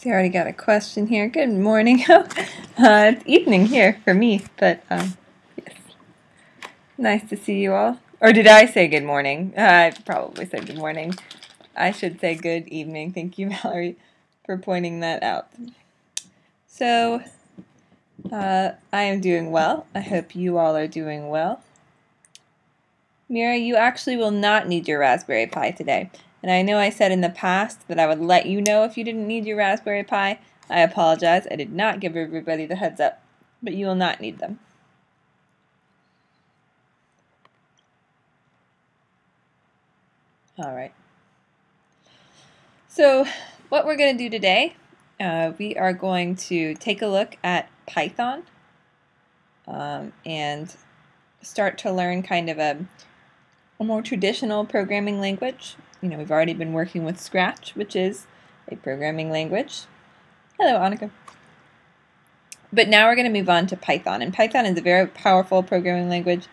See, I already got a question here. Good morning. It's evening here for me, but yes. Nice to see you all. Or did I say good morning? I probably said good morning. I should say good evening. Thank you, Valerie, for pointing that out. So, I am doing well. I hope you all are doing well. Mira, you actually will not need your Raspberry Pi today. And I know I said in the past that I would let you know if you didn't need your Raspberry Pi. I apologize. I did not give everybody the heads up, but you will not need them. All right. So what we're going to do today, we are going to take a look at Python and start to learn kind of a more traditional programming language. You know, we've already been working with Scratch, which is a programming language. Hello, Annika. But now we're going to move on to Python. And Python is a very powerful programming language.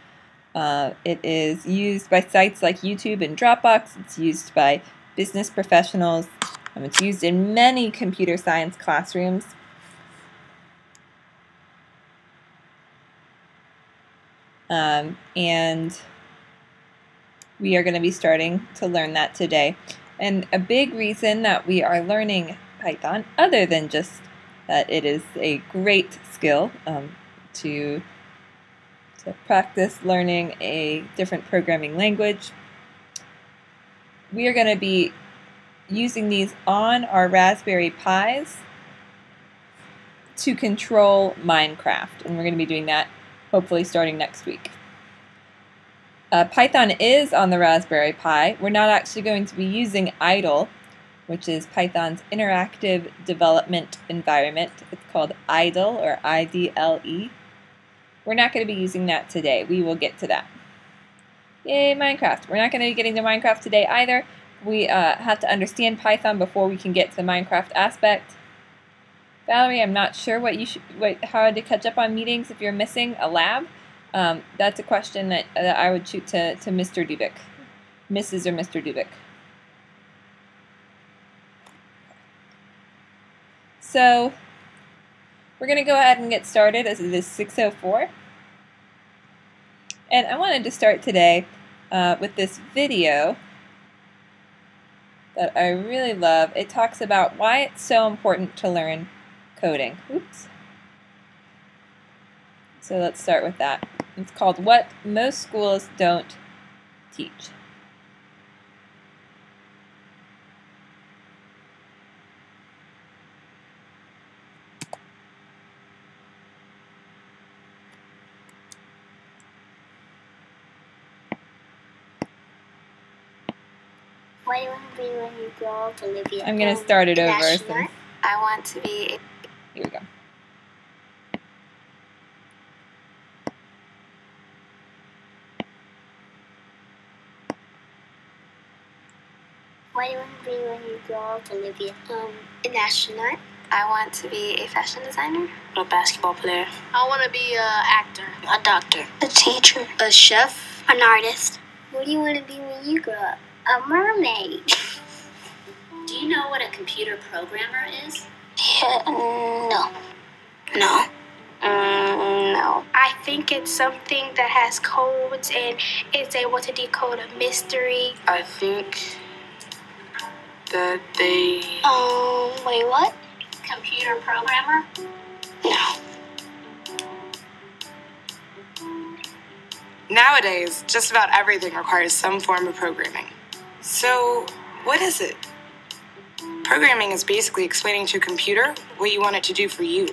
It is used by sites like YouTube and Dropbox. It's used by business professionals. It's used in many computer science classrooms. And we are going to be starting to learn that today. And a big reason that we are learning Python, other than just that it is a great skill to practice learning a different programming language, we are going to be using these on our Raspberry Pis to control Minecraft. And we're going to be doing that hopefully starting next week. Python is on the Raspberry Pi. We're not actually going to be using IDLE, which is Python's interactive development environment. It's called IDLE or IDLE. We're not going to be using that today. We will get to that. Yay, Minecraft. We're not going to be getting to Minecraft today either. We have to understand Python before we can get to the Minecraft aspect. Valerie, I'm not sure how to catch up on meetings if you're missing a lab. That's a question that I would shoot to Mr. Dubik. Mrs. or Mr. Dubik. So we're going to go ahead and get started as it is 6:04. And I wanted to start today with this video that I really love. It talks about why it's so important to learn coding. Oops. So let's start with that. It's called What Most Schools Don't Teach. What do you want to be when you grow up, Olivia? I'm going to start it over. Since I want to be... Here we go. What do you want to be when you grow up, Olivia? An astronaut. I want to be a fashion designer. A basketball player. I want to be an actor. A doctor. A teacher. A chef. An artist. What do you want to be when you grow up? A mermaid. Do you know what a computer programmer is? Yeah, no. No. No. I think it's something that has codes and it's able to decode a mystery. I think that they... Wait, what? Computer programmer? No. Nowadays, just about everything requires some form of programming. So, what is it? Programming is basically explaining to a computer what you want it to do for you.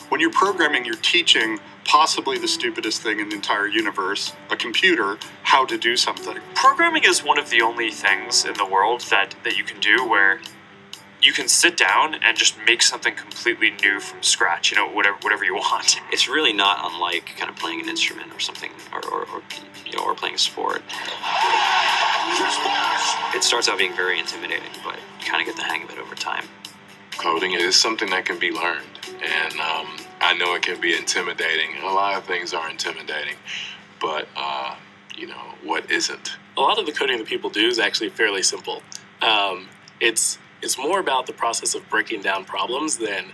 When you're programming, you're teaching possibly the stupidest thing in the entire universe, a computer, how to do something. Programming is one of the only things in the world that you can do where you can sit down and just make something completely new from scratch, you know, whatever you want. It's really not unlike kind of playing an instrument or something, or playing a sport. It starts out being very intimidating, but you kind of get the hang of it over time. Coding is something that can be learned, and I know it can be intimidating. A lot of things are intimidating, but what isn't? A lot of the coding that people do is actually fairly simple. It's It's more about the process of breaking down problems than,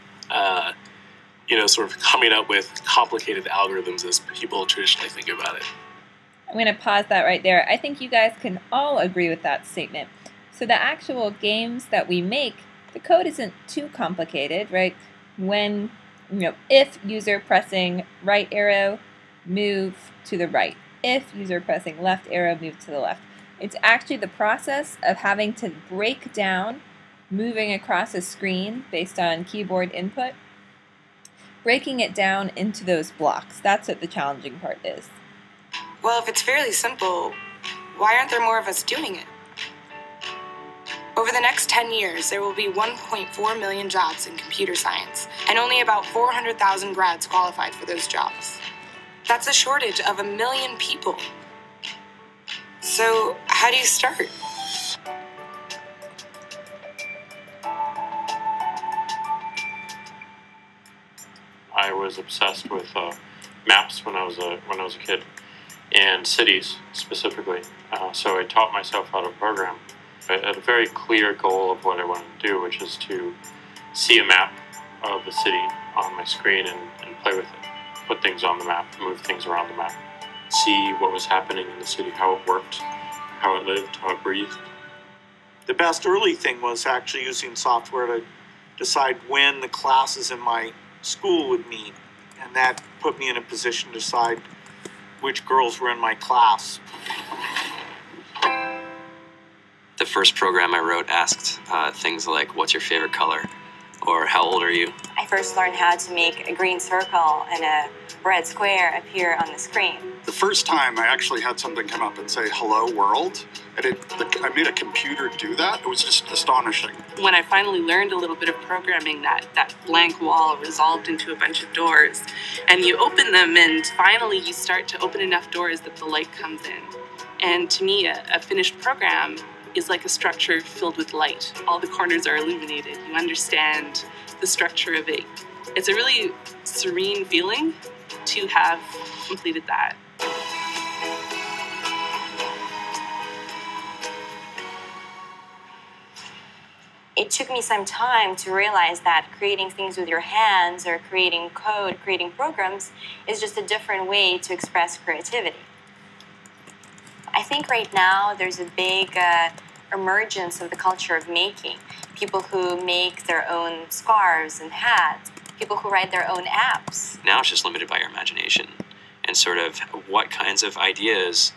sort of coming up with complicated algorithms as people traditionally think about it. I'm going to pause that right there. I think you guys can all agree with that statement. So the actual games that we make, the code isn't too complicated, right? When, if user pressing right arrow, move to the right. If user pressing left arrow, move to the left. It's actually the process of having to break down moving across a screen based on keyboard input, breaking it down into those blocks. That's what the challenging part is. Well, if it's fairly simple, why aren't there more of us doing it? Over the next 10 years, there will be 1.4 million jobs in computer science, and only about 400,000 grads qualified for those jobs. That's a shortage of 1 million people. So, how do you start? I was obsessed with maps when I was a kid, and cities specifically. So I taught myself how to program. I had a very clear goal of what I wanted to do, which is to see a map of the city on my screen and play with it. Put things on the map, move things around the map. See what was happening in the city, how it worked, how it lived, how it breathed. The best early thing was actually using software to decide when the classes in my school would meet. And that put me in a position to decide which girls were in my class. The first program I wrote asked things like, what's your favorite color? Or how old are you? I first learned how to make a green circle and a red square appear on the screen. The first time I actually had something come up and say, hello world, and I made a computer do that. It was just astonishing. When I finally learned a little bit of programming, that blank wall resolved into a bunch of doors. And you open them, and finally you start to open enough doors that the light comes in. And to me, a finished program is like a structure filled with light. All the corners are illuminated. You understand the structure of it. It's a really serene feeling to have completed that. It took me some time to realize that creating things with your hands or creating code, creating programs, is just a different way to express creativity. I think right now there's a big emergence of the culture of making. People who make their own scarves and hats, people who write their own apps. Now it's just limited by your imagination and sort of what kinds of ideas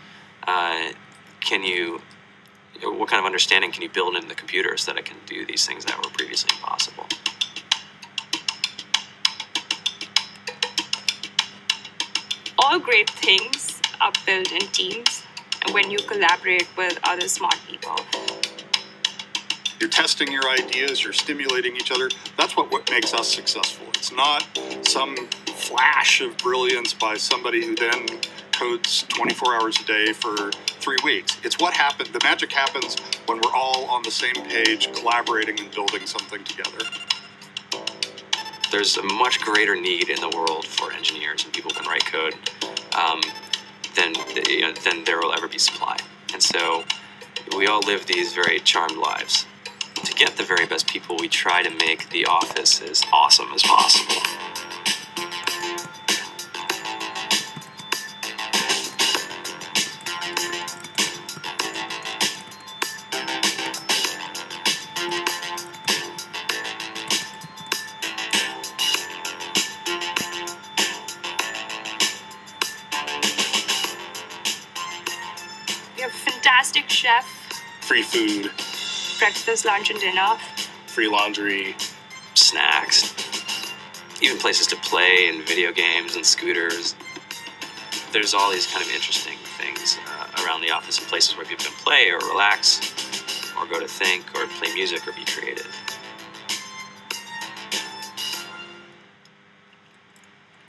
what kind of understanding can you build into the computer so that it can do these things that were previously impossible? All great things are built in teams when you collaborate with other smart people. You're testing your ideas, you're stimulating each other. That's what makes us successful. It's not some flash of brilliance by somebody who then codes 24 hours a day for 3 weeks. It's what happened. The magic happens when we're all on the same page, collaborating and building something together. There's a much greater need in the world for engineers and people who can write code than there will ever be supply. And so we all live these very charmed lives. To get the very best people, we try to make the office as awesome as possible. We have a fantastic chef. Free food. Breakfast, lunch, and dinner. Free laundry. Snacks. Even places to play and video games and scooters. There's all these kind of interesting things around the office and places where people can play or relax or go to think or play music or be creative.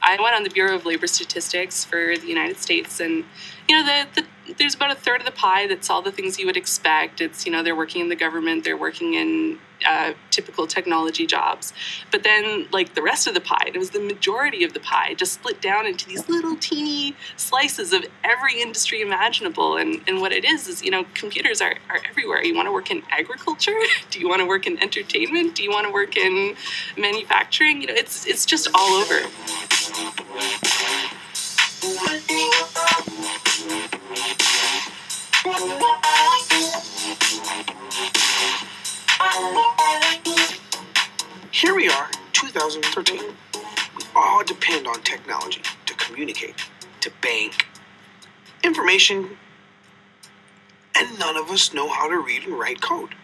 I went on the Bureau of Labor Statistics for the United States, and the there's about a third of the pie that's all the things you would expect. It's, they're working in the government, they're working in typical technology jobs. But then, like, the rest of the pie, it was the majority of the pie, just split down into these little teeny slices of every industry imaginable. And what it is, computers are everywhere. You want to work in agriculture? Do you want to work in entertainment? Do you want to work in manufacturing? It's just all over. Here we are, 2013. We all depend on technology to communicate, to bank, information, and none of us know how to read and write code.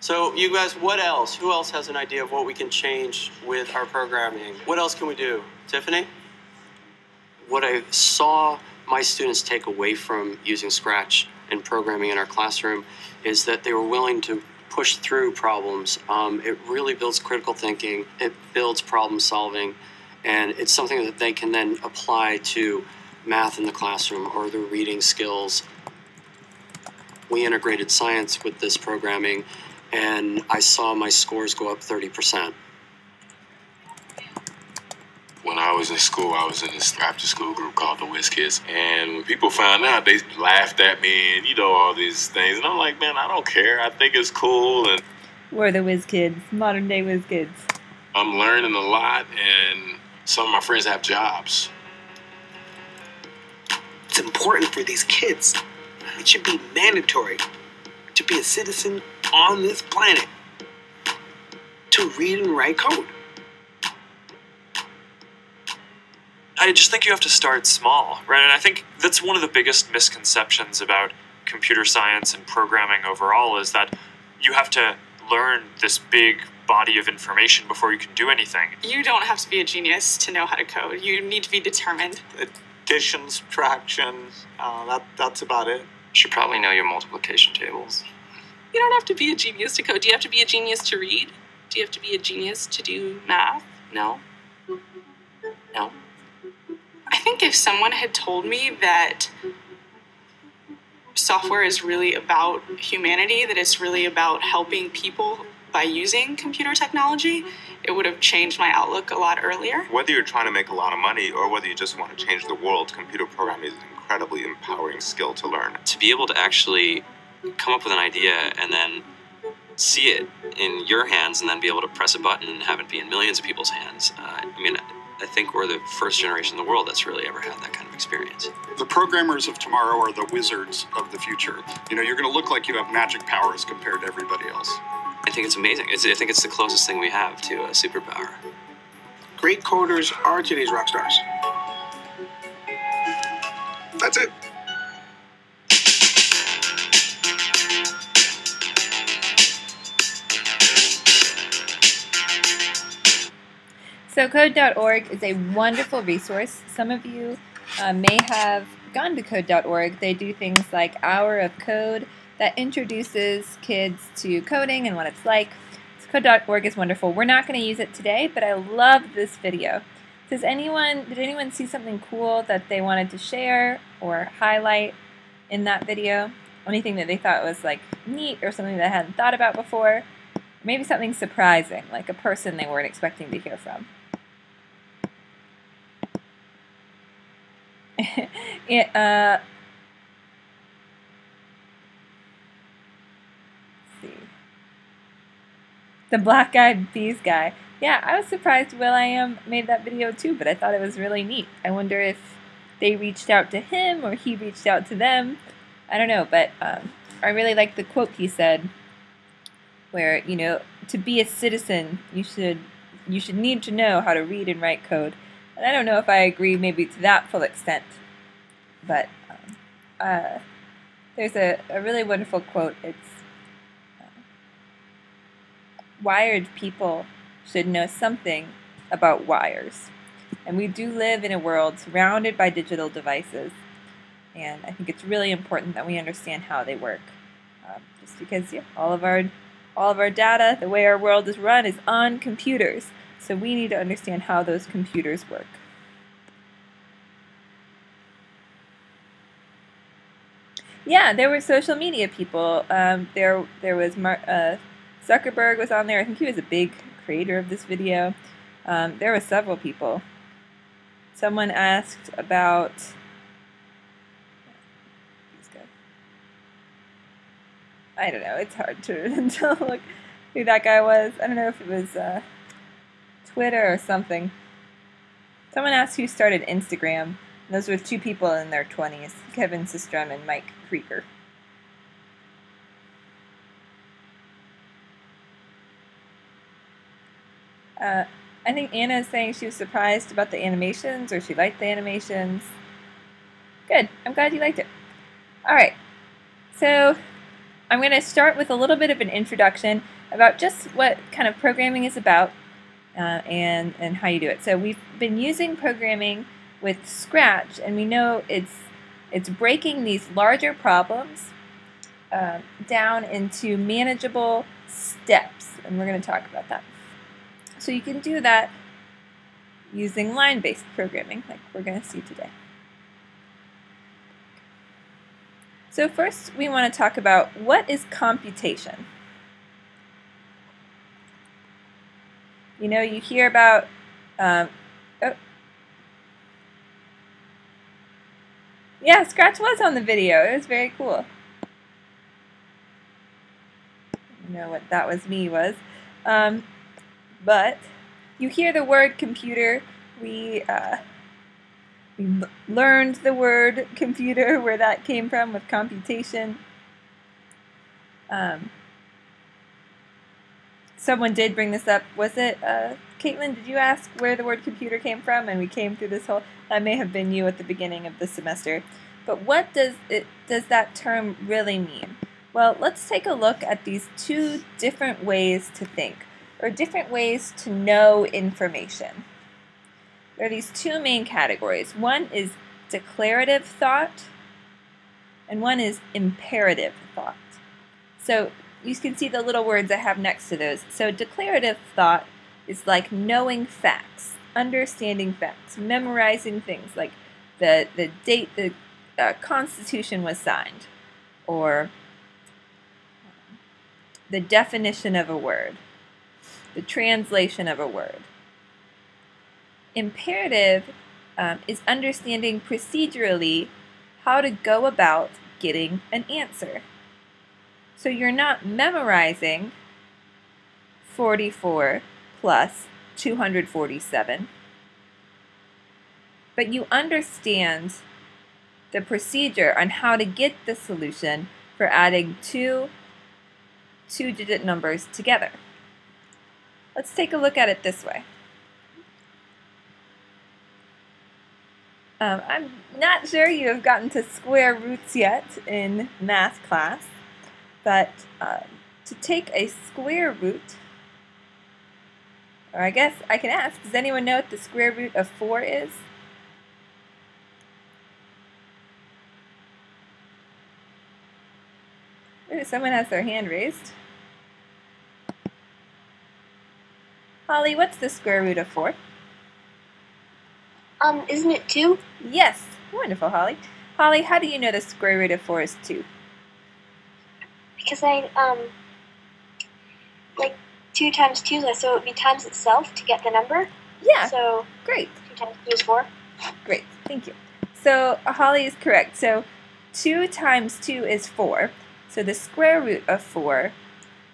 So you guys, what else? Who else has an idea of what we can change with our programming? What else can we do? Tiffany? What I saw my students take away from using Scratch and programming in our classroom is that they were willing to push through problems. It really builds critical thinking, it builds problem solving, and it's something that they can then apply to math in the classroom or their reading skills. We integrated science with this programming, and I saw my scores go up 30%. When I was in school, I was in this after-school group called the Whiz Kids. And when people found out, they laughed at me and, all these things. And I'm like, man, I don't care. I think it's cool. And We're the Whiz Kids, modern-day Whiz Kids. I'm learning a lot, and some of my friends have jobs. It's important for these kids. It should be mandatory to be a citizen on this planet, to read and write code. I just think you have to start small, right? And I think that's one of the biggest misconceptions about computer science and programming overall is that you have to learn this big body of information before you can do anything. You don't have to be a genius to know how to code. You need to be determined. Addition, subtraction, that's about it. You should probably know your multiplication tables. You don't have to be a genius to code. Do you have to be a genius to read? Do you have to be a genius to do math? No. No. I think if someone had told me that software is really about humanity, that it's really about helping people by using computer technology, it would have changed my outlook a lot earlier. Whether you're trying to make a lot of money or whether you just want to change the world, computer programming is an incredibly empowering skill to learn. To be able to actually come up with an idea and then see it in your hands and then be able to press a button and have it be in millions of people's hands, I think we're the first generation in the world that's really ever had that kind of experience. The programmers of tomorrow are the wizards of the future. You're going to look like you have magic powers compared to everybody else. I think it's amazing. I think it's the closest thing we have to a superpower. Great coders are today's rock stars. That's it. So code.org is a wonderful resource. Some of you may have gone to code.org. They do things like Hour of Code that introduces kids to coding and what it's like. So code.org is wonderful. We're not going to use it today, but I love this video. Did anyone see something cool that they wanted to share or highlight in that video? Anything that they thought was like neat or something they hadn't thought about before? Maybe something surprising, like a person they weren't expecting to hear from. Let's see. The Black Eyed Peas guy. Yeah, I was surprised will.i.am made that video too, but I thought it was really neat. I wonder if they reached out to him or he reached out to them. I don't know, but I really like the quote he said, where, to be a citizen, you should need to know how to read and write code. And I don't know if I agree maybe to that full extent, but there's a really wonderful quote. It's wired people should know something about wires. And we do live in a world surrounded by digital devices, and I think it's really important that we understand how they work. Just because all of our data, the way our world is run, is on computers. So we need to understand how those computers work. Yeah, there were social media people. There was Zuckerberg was on there. I think he was a big creator of this video. There were several people. Someone asked about. I don't know. It's hard to look who that guy was. I don't know if it was Twitter or something. Someone asked who started Instagram. And those were two people in their 20s, Kevin Systrom and Mike Krieger. I think Anna is saying she was surprised about the animations, or she liked the animations. Good. I'm glad you liked it. All right. So I'm going to start with a little bit of an introduction about just what kind of programming is about and how you do it. So we've been using programming with Scratch, and we know it's breaking these larger problems down into manageable steps, and we're going to talk about that. So you can do that using line-based programming, like we're going to see today. So first, we want to talk about what is computation. You know, you hear about, yeah, Scratch was on the video. It was very cool. You know what that was me was. But you hear the word computer. We learned the word computer, where that came from with computation. Someone did bring this up. Was it Caitlin? Did you ask where the word computer came from? And we came through this whole. That may have been you at the beginning of the semester. But what does that term really mean? Well, let's take a look at these two different ways to think, or different ways to know information. There are these two main categories. One is declarative thought, and one is imperative thought. So you can see the little words I have next to those. So declarative thought is like knowing facts, understanding facts, memorizing things like the date the Constitution was signed, or the definition of a word, the translation of a word. Imperative is understanding procedurally how to go about getting an answer. So you're not memorizing 44 plus 247, but you understand the procedure on how to get the solution for adding two two-digit numbers together. Let's take a look at it this way. I'm not sure you have gotten to square roots yet in math class, but to take a square root, or I guess I can ask, does anyone know what the square root of 4 is? Ooh, someone has their hand raised. Holly, what's the square root of 4? Isn't it 2? Yes. Wonderful, Holly. Holly, how do you know the square root of 4 is 2? Because like 2 times 2, so it would be times itself to get the number. Yeah. So great. 2 times 2 is 4. Great, thank you. So Holly is correct. So 2 times 2 is 4. So the square root of 4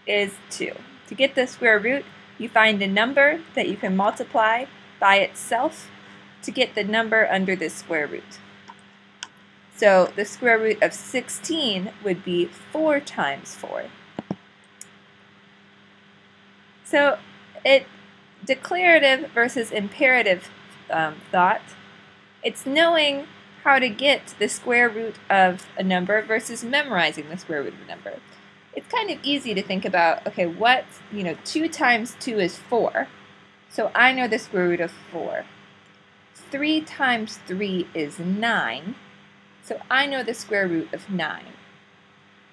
is 2. To get the square root, you find a number that you can multiply by itself to get the number under the square root. So the square root of 16 would be 4 times 4. So declarative versus imperative thought, it's knowing how to get the square root of a number versus memorizing the square root of a number. It's kind of easy to think about, okay, 2 times 2 is 4, so I know the square root of 4. 3 times 3 is 9, so I know the square root of 9.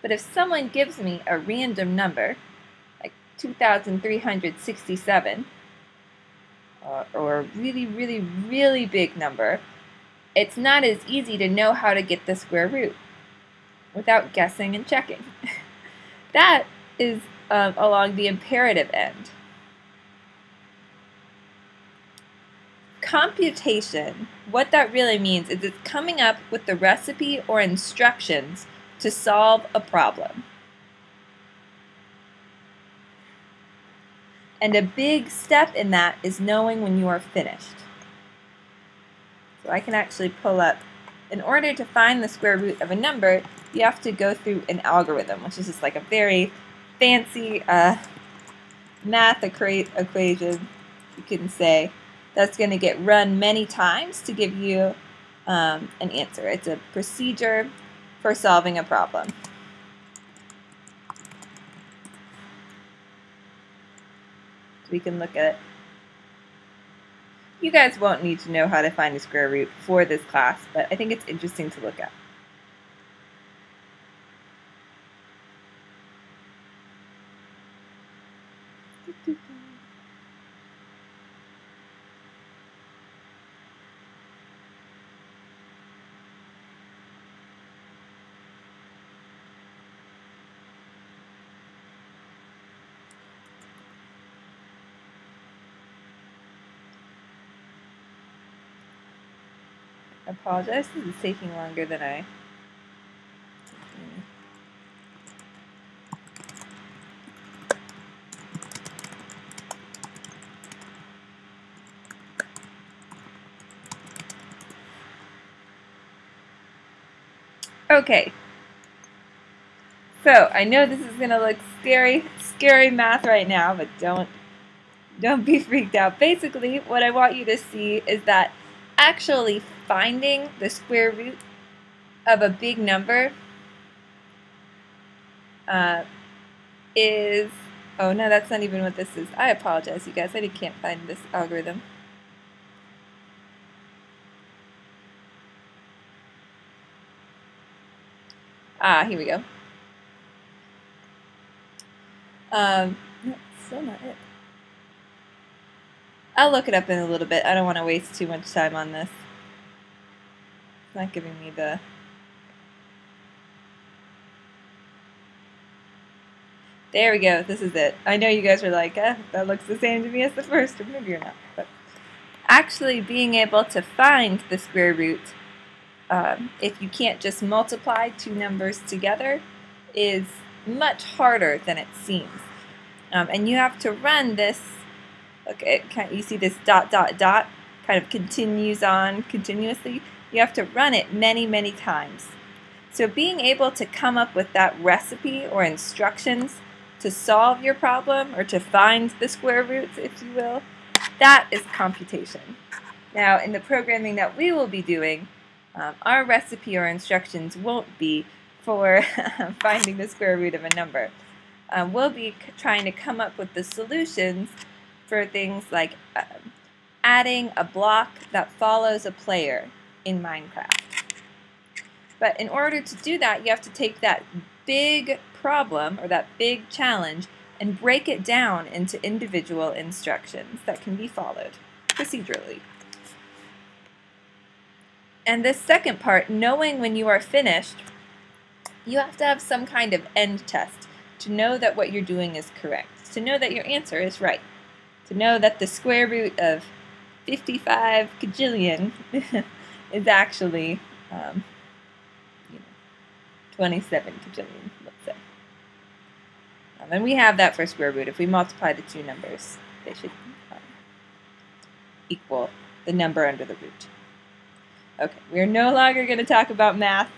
But if someone gives me a random number, like 2,367, or a really, really, really big number, it's not as easy to know how to get the square root. without guessing and checking. That is along the imperative end. Computation, what that really means is it's coming up with the recipe or instructions to solve a problem. And a big step in that is knowing when you are finished. So I can actually pull up, in order to find the square root of a number, you have to go through an algorithm, which is just like a very fancy math equation, you can say, that's going to get run many times to give you an answer. It's a procedure for solving a problem. We can look at it. You guys won't need to know how to find a square root for this class, but I think it's interesting to look at. I apologize, this is taking longer than I... Okay, so I know this is going to look scary math right now, but don't be freaked out. Basically, what I want you to see is that actually finding the square root of a big number is, oh no, that's not even what this is. I apologize, you guys, I can't find this algorithm. Ah, here we go. No, still not it. I'll look it up in a little bit. I don't want to waste too much time on this. It's not giving me the... There we go. This is it. I know you guys are like, that looks the same to me as the first, or maybe you're not. But actually being able to find the square root, if you can't just multiply two numbers together, is much harder than it seems. And you have to run this. Look, you see this dot, dot, dot kind of continues on continuously. You have to run it many, many times. So being able to come up with that recipe or instructions to solve your problem or to find the square roots, if you will, that is computation. Now, in the programming that we will be doing, our recipe or instructions won't be for finding the square root of a number. We'll be trying to come up with the solutions for things like adding a block that follows a player in Minecraft. But in order to do that, you have to take that big problem or that big challenge and break it down into individual instructions that can be followed procedurally. And this second part, knowing when you are finished, you have to have some kind of end test to know that what you're doing is correct, to know that your answer is right, to know that the square root of 55 kajillion is actually 27 kajillion, let's say. And we have that for square root. If we multiply the two numbers, they should equal the number under the root. Okay, we're no longer going to talk about math.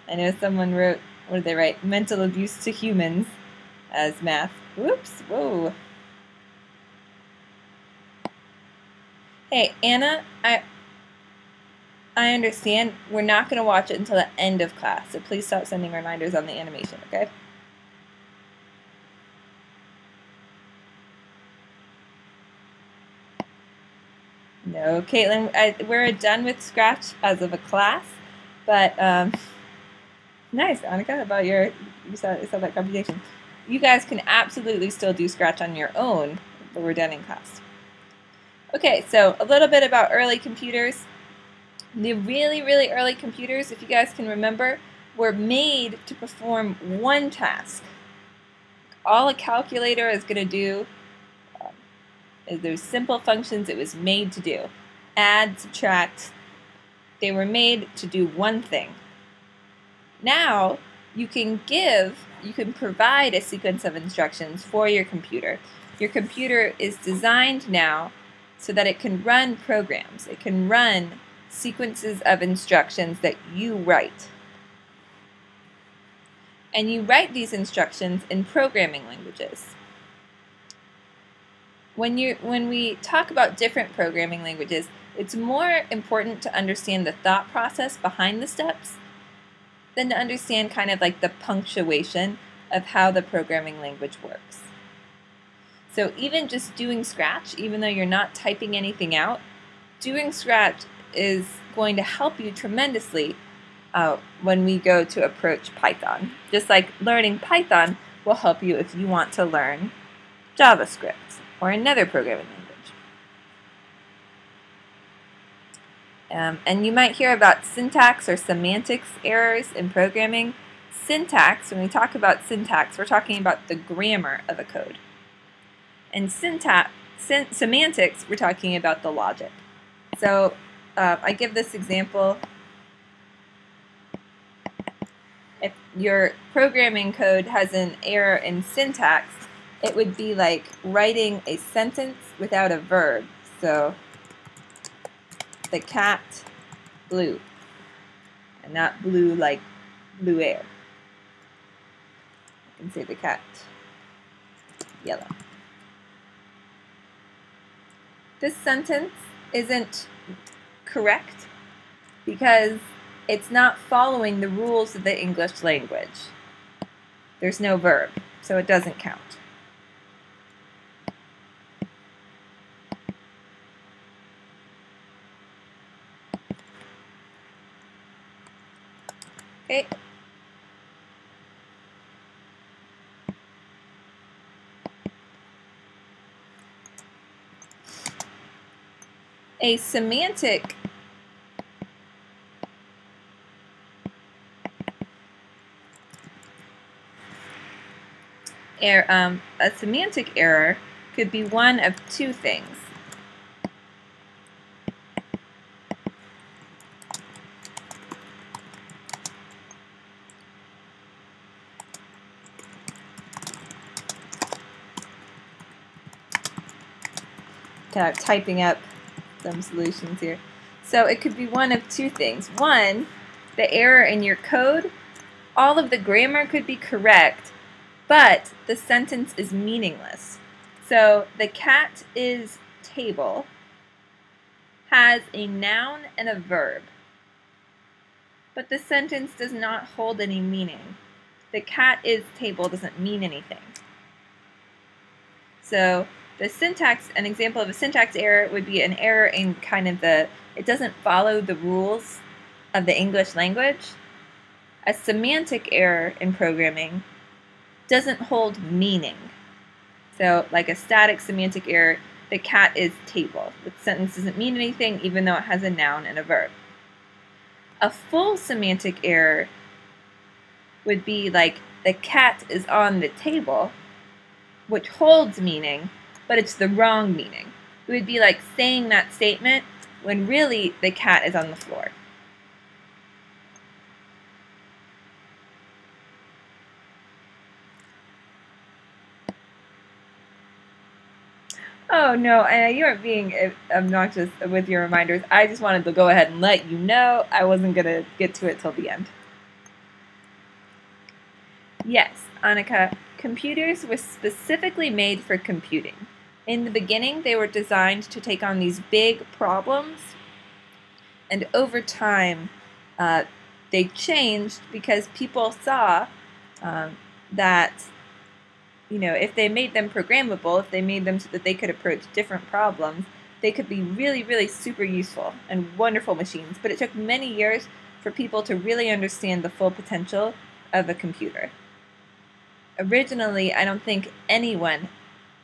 I know someone wrote, what did they write? Mental abuse to humans as math. Whoops, whoa. Hey, Anna, I understand we're not going to watch it until the end of class, so please stop sending reminders on the animation, okay? No, Caitlin, we're done with Scratch as of a class, but nice, Annika, how about you saw that computation. You guys can absolutely still do Scratch on your own, but we're done in class. Okay, so a little bit about early computers. The really, really early computers, if you guys can remember, were made to perform one task. All a calculator is going to do is those simple functions it was made to do. Add, subtract. They were made to do one thing. Now, you can provide a sequence of instructions for your computer. Your computer is designed now so that it can run programs. It can run sequences of instructions that you write. And you write these instructions in programming languages. When we talk about different programming languages, it's more important to understand the thought process behind the steps than to understand kind of like the punctuation of how the programming language works. So even just doing Scratch, even though you're not typing anything out, doing Scratch is going to help you tremendously when we go to approach Python. Just like learning Python will help you if you want to learn JavaScript or another programming language. And you might hear about syntax or semantics errors in programming. Syntax, when we talk about syntax, we're talking about the grammar of a code. And semantics, we're talking about the logic. So I give this example. If your programming code has an error in syntax, it would be like writing a sentence without a verb. So the cat blew, and not blue like blue air. I can say the cat yellow. This sentence isn't correct because it's not following the rules of the English language. There's no verb, so it doesn't count. Okay. A semantic error could be one of two things. Kind of typing up some solutions here. So it could be one of two things. One, the error in your code, all of the grammar could be correct, but the sentence is meaningless. So the cat is table has a noun and a verb, but the sentence does not hold any meaning. The cat is table doesn't mean anything. So the syntax, an example of a syntax error would be an error in kind of it doesn't follow the rules of the English language. A semantic error in programming doesn't hold meaning. So like a static semantic error, the cat is table. The sentence doesn't mean anything even though it has a noun and a verb. A full semantic error would be like the cat is on the table, which holds meaning, but it's the wrong meaning. It would be like saying that statement when really the cat is on the floor. Oh no, Anna, you aren't being obnoxious with your reminders. I just wanted to go ahead and let you know I wasn't going to get to it till the end. Yes, Annika, computers were specifically made for computing. In the beginning, they were designed to take on these big problems, and over time, they changed because people saw that, you know, if they made them programmable, if they made them so that they could approach different problems, they could be really, really super useful and wonderful machines. But it took many years for people to really understand the full potential of a computer. Originally, I don't think anyone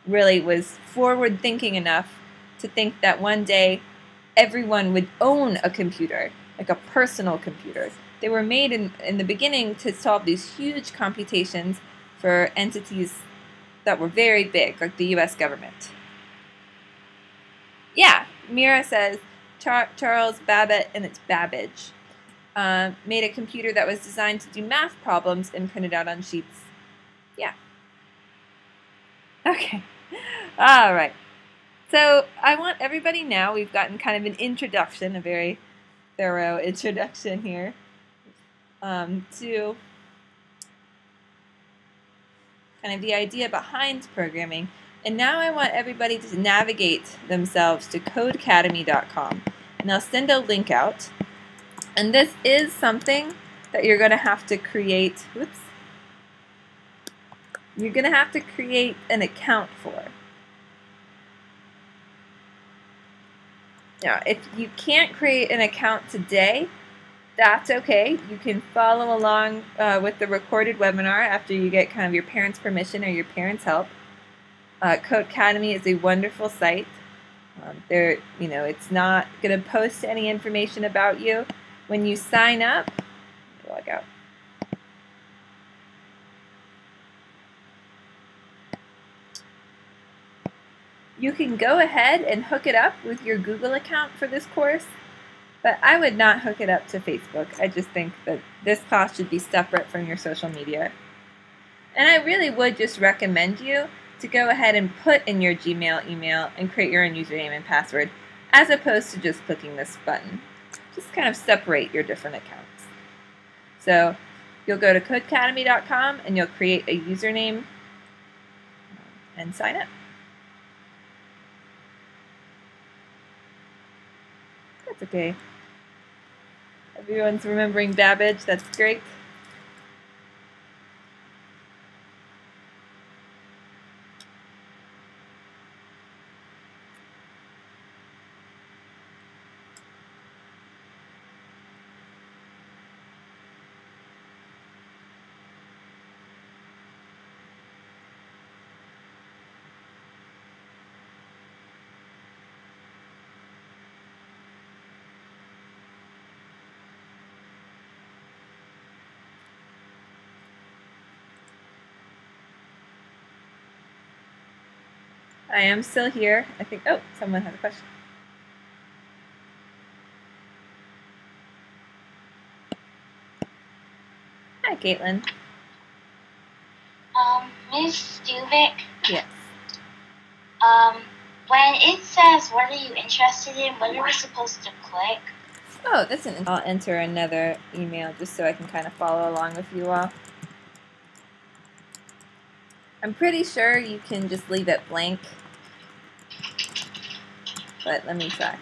really was forward-thinking enough to think that one day everyone would own a computer, like a personal computer, they were made in the beginning to solve these huge computations for entities that were very big, like the US government. Yeah, Mira says Charles Babbage, and it's Babbage, made a computer that was designed to do math problems and printed out on sheets. Yeah. Okay. All right. So I want everybody now, we've gotten kind of an introduction, a very thorough introduction here, to kind of the idea behind programming. And now I want everybody to navigate themselves to codecademy.com. And I'll send a link out. And this is something that you're going to have to create. Whoops. You're going to have to create an account for. Now, if you can't create an account today, that's okay. You can follow along with the recorded webinar after you get kind of your parents' permission or your parents' help. Codecademy is a wonderful site. It's not going to post any information about you. When you sign up, log out. You can go ahead and hook it up with your Google account for this course, but I would not hook it up to Facebook. I just think that this class should be separate from your social media. And I really would just recommend you to go ahead and put in your Gmail email and create your own username and password, as opposed to just clicking this button. Just kind of separate your different accounts. So you'll go to codecademy.com and you'll create a username and sign up. That's okay. Everyone's remembering Babbage. That's great. I am still here. I think, oh, someone has a question. Hi, Caitlin. Ms. Stuvik? Yes. When it says, what are you interested in, what are we supposed to click? Oh, that's an. I'll enter another email just so I can kind of follow along with you all. I'm pretty sure you can just leave it blank, but let me try.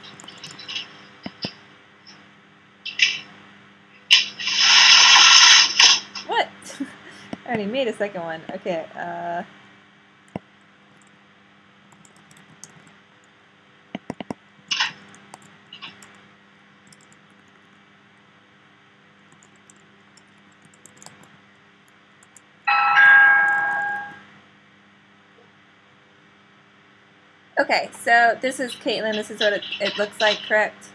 What? I already made a second one. Okay. Okay, so this is Caitlin. This is what it looks like, correct?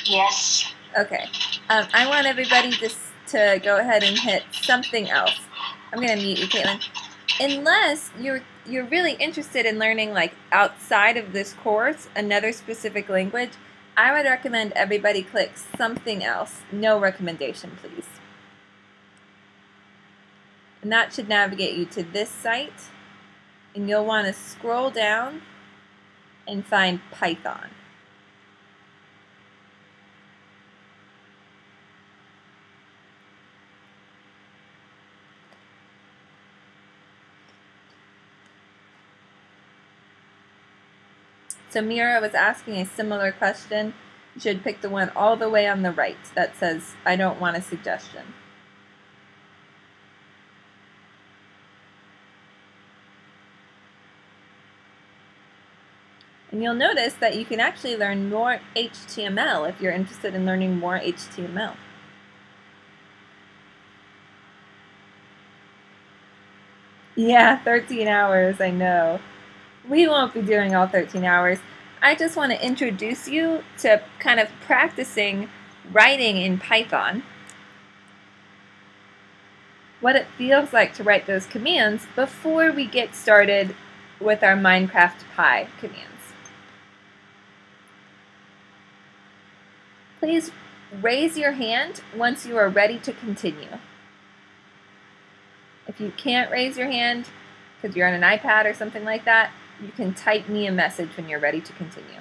Yes. Okay. I want everybody just to go ahead and hit something else. I'm going to mute you, Caitlin. Unless you're really interested in learning, like, outside of this course, another specific language, I would recommend everybody click something else. No recommendation, please. And that should navigate you to this site. And you'll want to scroll down and find Python. So Mira was asking a similar question. You should pick the one all the way on the right that says, I don't want a suggestion. And you'll notice that you can actually learn more HTML if you're interested in learning more HTML. Yeah, 13 hours, I know. We won't be doing all 13 hours. I just want to introduce you to kind of practicing writing in Python. what it feels like to write those commands before we get started with our Minecraft Pi commands. Please raise your hand once you are ready to continue. If you can't raise your hand because you're on an iPad or something like that, you can type me a message when you're ready to continue.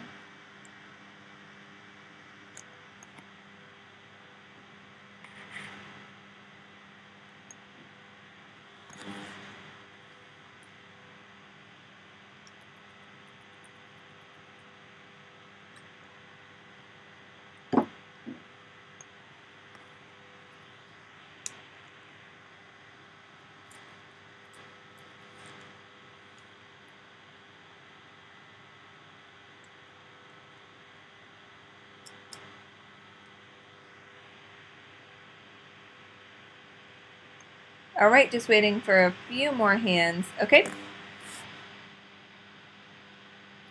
All right, just waiting for a few more hands. Okay.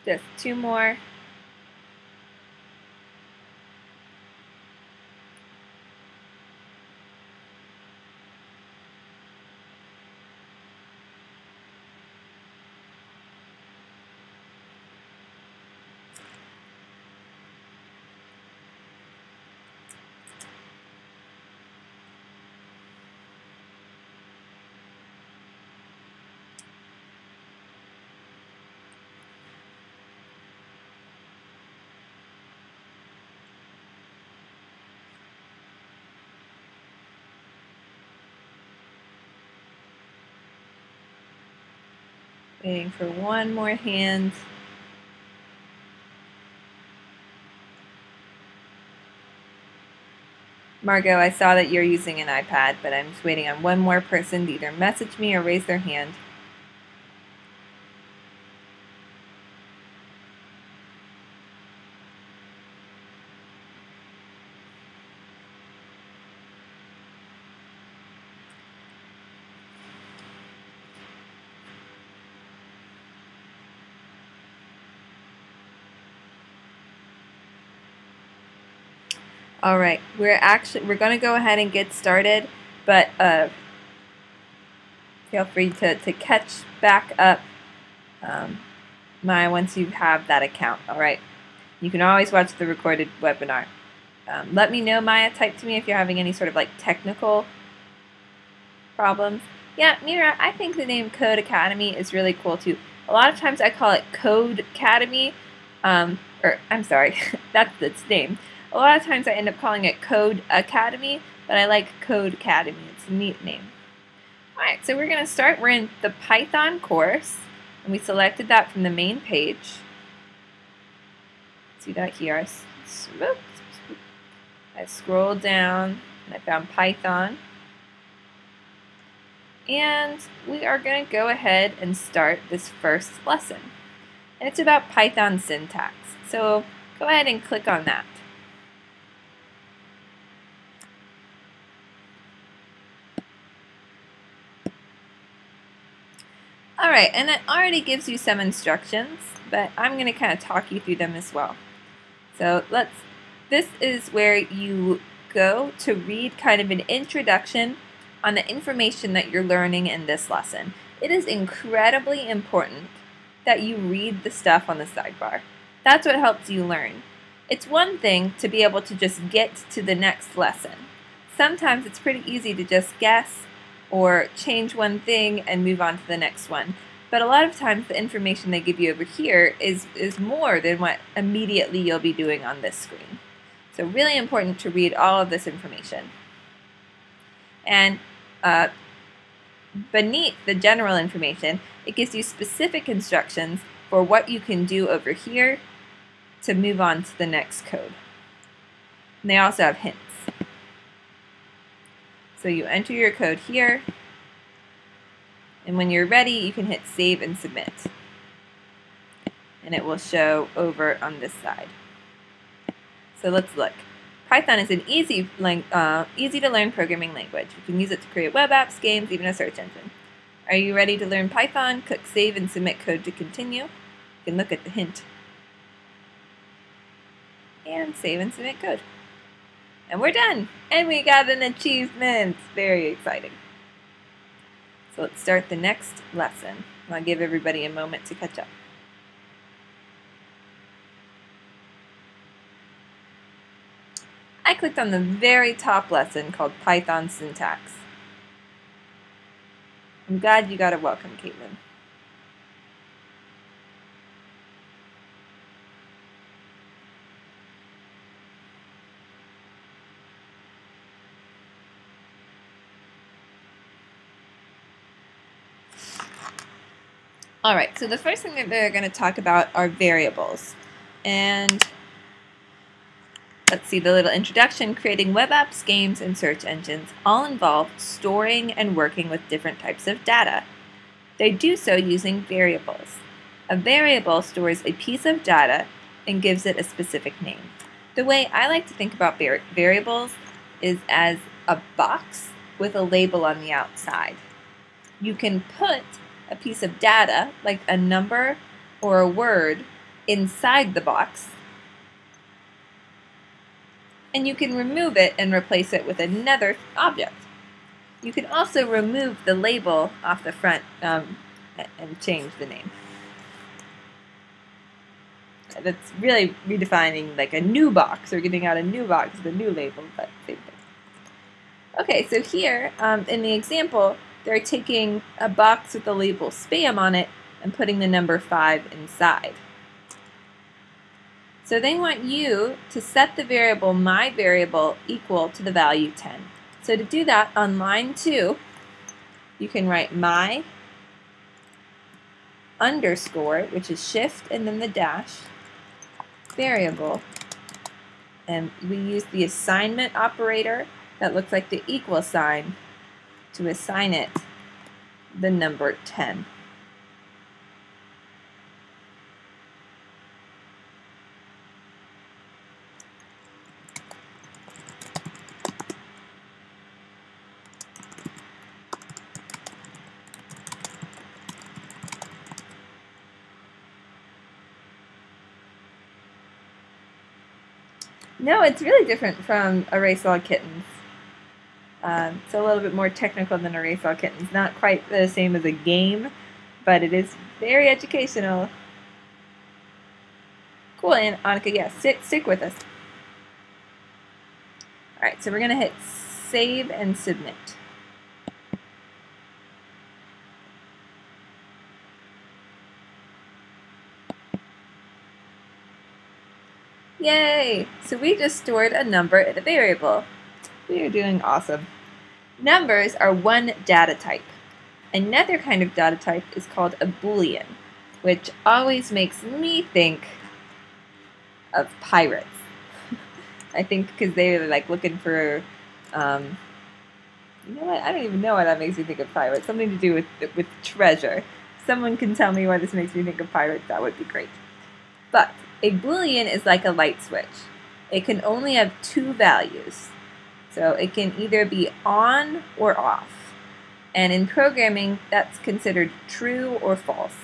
Just 2 more. Waiting for one more hand. Margot, I saw that you're using an iPad, but I'm just waiting on one more person to either message me or raise their hand. All right, we're going to go ahead and get started, but feel free to catch back up once you have that account. All right, you can always watch the recorded webinar. Let me know, Maya. Type to me if you're having any sort of like technical problems. Yeah, Mira, I think the name Codecademy is really cool too. A lot of times I call it Codecademy, or I'm sorry, that's its name. A lot of times I end up calling it Code Academy, but I like Codecademy. It's a neat name. Alright, so we're going to start. We're in the Python course, and we selected that from the main page. See that here? I scrolled down, and I found Python. And we are going to go ahead and start this first lesson. And it's about Python syntax. So go ahead and click on that. Alright, and it already gives you some instructions, but I'm going to kind of talk you through them as well. So this is where you go to read kind of an introduction on the information that you're learning in this lesson. It is incredibly important that you read the stuff on the sidebar. That's what helps you learn. It's one thing to be able to just get to the next lesson. Sometimes it's pretty easy to just guess or change one thing and move on to the next one. But a lot of times the information they give you over here is more than what immediately you'll be doing on this screen. So really important to read all of this information. And beneath the general information, it gives you specific instructions for what you can do over here to move on to the next code. And they also have hints. So you enter your code here, and when you're ready, you can hit Save and Submit. And it will show over on this side. So let's look. Python is an easy to learn programming language. You can use it to create web apps, games, even a search engine. Are you ready to learn Python? Click Save and Submit Code to continue. You can look at the hint. And Save and Submit Code. And we're done. And we got an achievement. Very exciting. So let's start the next lesson. I'll give everybody a moment to catch up. I clicked on the very top lesson called Python Syntax. I'm glad you got a welcome, Caitlin. All right, so the first thing that they're going to talk about are variables. And let's see, the little introduction, creating web apps, games, and search engines all involve storing and working with different types of data. They do so using variables. A variable stores a piece of data and gives it a specific name. The way I like to think about variables is as a box with a label on the outside. You can put a piece of data, like a number or a word, inside the box, and you can remove it and replace it with another object. You can also remove the label off the front and change the name. That's really redefining like a new box, or getting out a new box with a new label, but same thing. Okay, so here in the example, they're taking a box with the label spam on it and putting the number 5 inside. So they want you to set the variable myVariable equal to the value 10. So to do that, on line 2, you can write my underscore, which is shift and then the dash, variable, and we use the assignment operator that looks like the equal sign to assign it the number 10. No, it's really different from Erase All Kittens. It's a little bit more technical than Erase All Kittens. Not quite the same as a game, but it is very educational. Cool, and Annika, yeah, stick with us. All right, so we're going to hit Save and Submit. Yay! So we just stored a number in a variable. We are doing awesome. Numbers are one data type. Another kind of data type is called a Boolean, which always makes me think of pirates. I think because they're like looking for, you know what? I don't even know why that makes me think of pirates. Something to do with treasure. If someone can tell me why this makes me think of pirates, that would be great. But a Boolean is like a light switch. It can only have two values. So it can either be on or off. And in programming, that's considered true or false.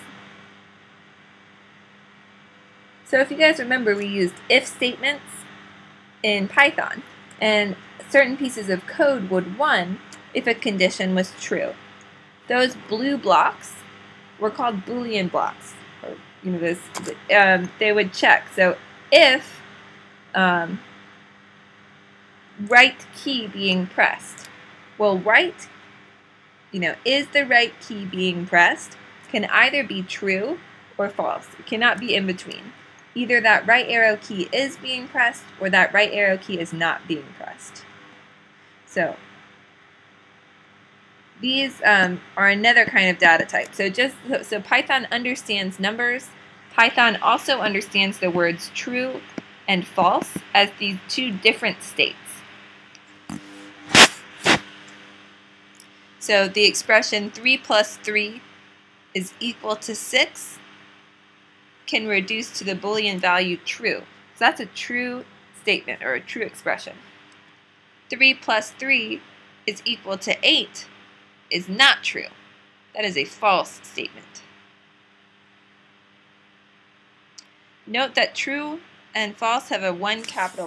So if you guys remember, we used if statements in Python. And certain pieces of code would run if a condition was true. Those blue blocks were called Boolean blocks. Or, you know, they would check. So if right key being pressed, well, right, you know, is the right key being pressed can either be true or false. It cannot be in between. Either that right arrow key is being pressed or that right arrow key is not being pressed. So these are another kind of data type. So Python understands numbers. Python also understands the words true and false as these two different states. So the expression 3 plus 3 is equal to 6 can reduce to the Boolean value true. So that's a true statement or a true expression. 3 plus 3 is equal to 8 is not true. That is a false statement. Note that true and false have a one capital letter.